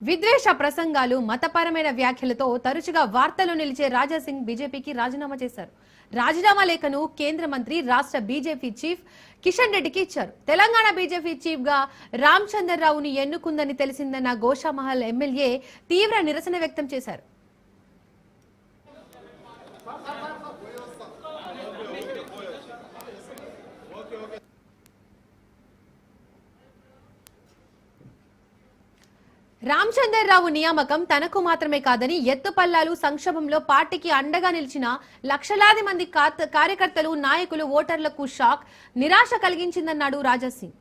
విద్వేష ప్రసంగాలు మతపరమైన వ్యాఖ్యలతో తరచుగా వార్తల్లో నిలిచే రాజాసింగ్ బీజేపీకి రాజీనామా చేశారు. రాజీనామా లేఖను కేంద్ర మంత్రి రాష్ట్ర బీజేపీ చీఫ్ కిషన్ రెడ్డికి ఇచ్చారు. తెలంగాణ బీజేపీ చీఫ్ గా రామచంద్రరావుని ఎన్నుకుందని తెలిసిందన్న గోషామహల్ ఎమ్మెల్యే తీవ్ర నిరసన వ్యక్తం చేశారు. రామచంద్రరావు నియామకం తనకు మాత్రమే కాదని ఎత్తుపల్లాలు సంక్షోభంలో పార్టీకి అండగా నిలిచిన లక్షలాది మంది కార్యకర్తలు నాయకులు ఓటర్లకు షాక్ నిరాశ కలిగించిందన్నాడు రాజాసింగ్.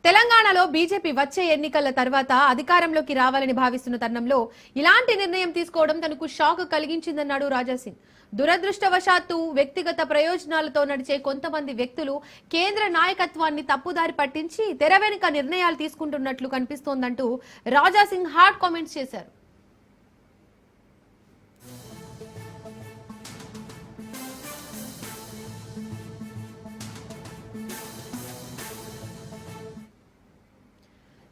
తెలంగాణలో బీజేపీ వచ్చే ఎన్నికల తర్వాత అధికారంలోకి రావాలని భావిస్తున్న తరుణంలో ఇలాంటి నిర్ణయం తీసుకోవడం తనకు షాక్ కలిగించిందన్నాడు రాజాసింగ్. దురదృష్టవశాత్తు వ్యక్తిగత ప్రయోజనాలతో నడిచే కొంతమంది వ్యక్తులు కేంద్ర నాయకత్వాన్ని తప్పుదారి పట్టించి తెర వెనుక నిర్ణయాలు తీసుకుంటున్నట్లు కనిపిస్తోందంటూ రాజాసింగ్ హార్డ్ కామెంట్స్ చేశారు.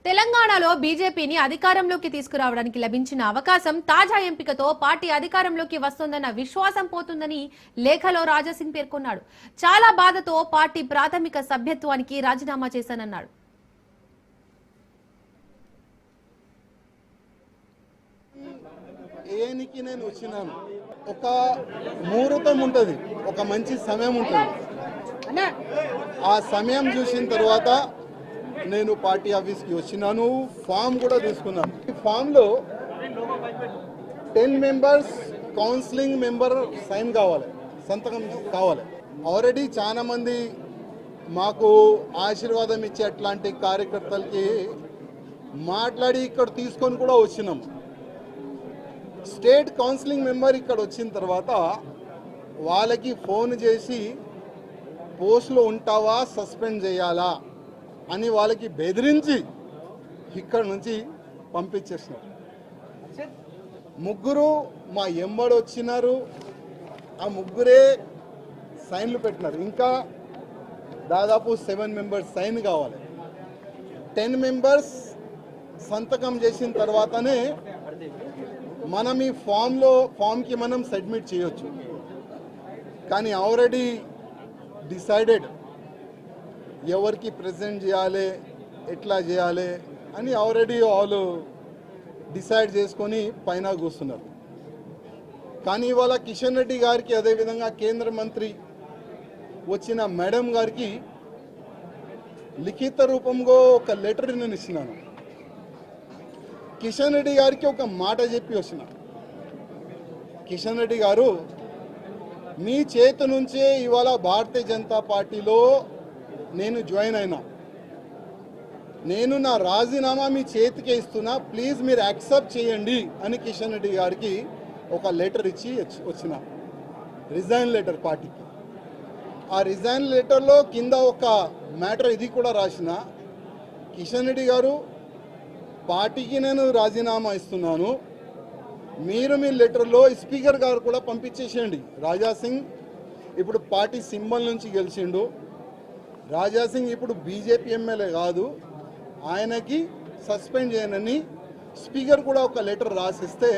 తెలంగాణలో బీజేపీని అధికారంలోకి తీసుకురావడానికి లభించిన అవకాశం తాజా ఎంపికతో పార్టీ అధికారంలోకి వస్తోందన్న విశ్వాసం పోతుందని లేఖలో రాజాసింగ్ పేర్కొన్నాడు. చాలా బాధతో పార్టీ ప్రాథమిక సభ్యత్వానికి రాజీనామా చేశానన్నాడు. ఏనికి నేను వచ్చినాను, ఒక ముహూర్తం ఉంటుంది, ఒక మంచి సమయం ఉంటుంది. ఆ సమయం చూసిన తర్వాత నేను పార్టీ ఆఫీస్కి వచ్చినాను, ఫామ్ కూడా తీసుకున్నాను. ఈ ఫామ్లో 10 మెంబర్స్ కౌన్సిలింగ్ మెంబర్ సైన్ కావాలి, సంతకం కావాలి. ఆల్రెడీ చాలా మంది మాకు ఆశీర్వాదం ఇచ్చే అట్లాంటి కార్యకర్తలకి మాట్లాడి ఇక్కడ తీసుకొని కూడా వచ్చినాము. స్టేట్ కౌన్సిలింగ్ మెంబర్ ఇక్కడ వచ్చిన తర్వాత వాళ్ళకి ఫోన్ చేసి పోస్ట్లో ఉంటావా, సస్పెండ్ చేయాలా అని వాళ్ళకి బెదిరించి ఇక్కడ నుంచి పంపించేసినారు. ముగ్గురు మా ఎంబడి వచ్చినారు, ఆ ముగ్గురే సైన్లు పెట్టినారు. ఇంకా దాదాపు 7 మెంబర్స్ సైన్ కావాలి. 10 మెంబర్స్ సంతకం చేసిన తర్వాతనే మనం ఈ ఫామ్కి మనం సబ్మిట్ చేయొచ్చు. కానీ ఆల్రెడీ డిసైడెడ్ ఎవరికి ప్రెజెంట్ చేయాలి, ఎట్లా చేయాలి అని ఆల్రెడీ వాళ్ళు డిసైడ్ చేసుకొని పైన కూస్తున్నారు. కానీ ఇవాళ కిషన్ రెడ్డి గారికి, అదేవిధంగా కేంద్ర మంత్రి వచ్చిన మేడం గారికి లిఖిత రూపంలో ఒక లెటర్ నేను ఇచ్చినాను. కిషన్ రెడ్డి గారికి ఒక మాట చెప్పి వచ్చిన, కిషన్ రెడ్డి గారు మీ చేతి నుంచే ఇవాళ భారతీయ జనతా పార్టీలో నేను జాయిన్ అయినా, నేను నా రాజీనామా మీ చేతికే ఇస్తున్నా, ప్లీజ్ మీరు యాక్సెప్ట్ చేయండి అని కిషన్ రెడ్డి గారికి ఒక లెటర్ ఇచ్చి వచ్చిన, రిజైన్ లెటర్ పార్టీకి. ఆ రిజైన్ లెటర్లో కింద ఒక మ్యాటర్ ఇది కూడా రాసిన, కిషన్ రెడ్డి గారు పార్టీకి నేను రాజీనామా ఇస్తున్నాను, మీరు మీ లెటర్లో స్పీకర్ గారు కూడా పంపించేసేయండి. రాజాసింగ్ ఇప్పుడు పార్టీ సింబల్ నుంచి గెలిచిండు, రాజాసింగ్ ఇప్పుడు బీజేపీ ఎమ్మెల్యే కాదు, ఆయనకి సస్పెండ్ చేయనని స్పీకర్ కూడా ఒక లెటర్ రాసిస్తే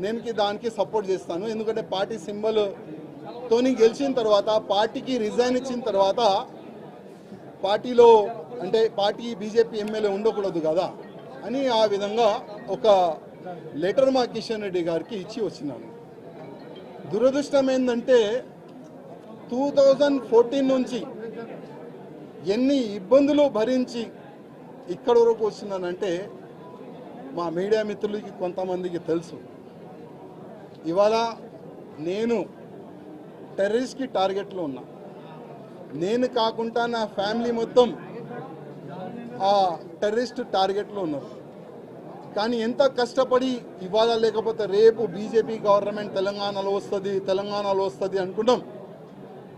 నేను దానికి సపోర్ట్ చేస్తాను. ఎందుకంటే పార్టీ సింబల్తోని గెలిచిన తర్వాత, పార్టీకి రిజైన్ ఇచ్చిన తర్వాత పార్టీలో అంటే పార్టీ బీజేపీ ఎమ్మెల్యే ఉండకూడదు కదా అని ఆ విధంగా ఒక లెటర్ మా కిషన్ రెడ్డి గారికి ఇచ్చి వచ్చినాను. దురదృష్టం ఏంటంటే 2014 నుంచి ఎన్ని ఇబ్బందులు భరించి ఇక్కడ వరకు వస్తున్నానంటే మా మీడియా మిత్రులకి కొంతమందికి తెలుసు. ఇవాళ నేను టెర్రరిస్ట్కి టార్గెట్లో ఉన్నా, నేను కాకుండా నా ఫ్యామిలీ మొత్తం ఆ టెర్రరిస్ట్ టార్గెట్లో ఉన్నారు. కానీ ఎంత కష్టపడి ఇవాళ లేకపోతే రేపు బీజేపీ గవర్నమెంట్ తెలంగాణలో వస్తుంది అనుకుంటాం.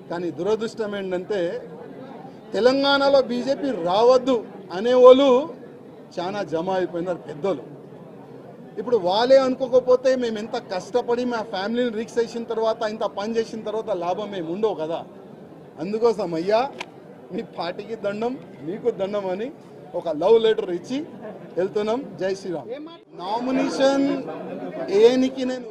కానీ దురదృష్టం ఏంటంటే తెలంగాణలో బీజేపీ రావద్దు అనేవాళ్ళు చాలా జమ అయిపోయినారు పెద్దలు. ఇప్పుడు వాళ్ళే అనుకోకపోతే మేము ఎంత కష్టపడి మా ఫ్యామిలీని రిక్స్ చేసిన తర్వాత, ఇంత పని చేసిన తర్వాత లాభం మేము ఉండవు కదా. అందుకోసం అయ్యా మీ పార్టీకి దండం మీకు దండం అని ఒక లవ్ లెటర్ ఇచ్చి వెళ్తున్నాం. జై శ్రీరామ్. నామినేషన్ ఏనికి నేను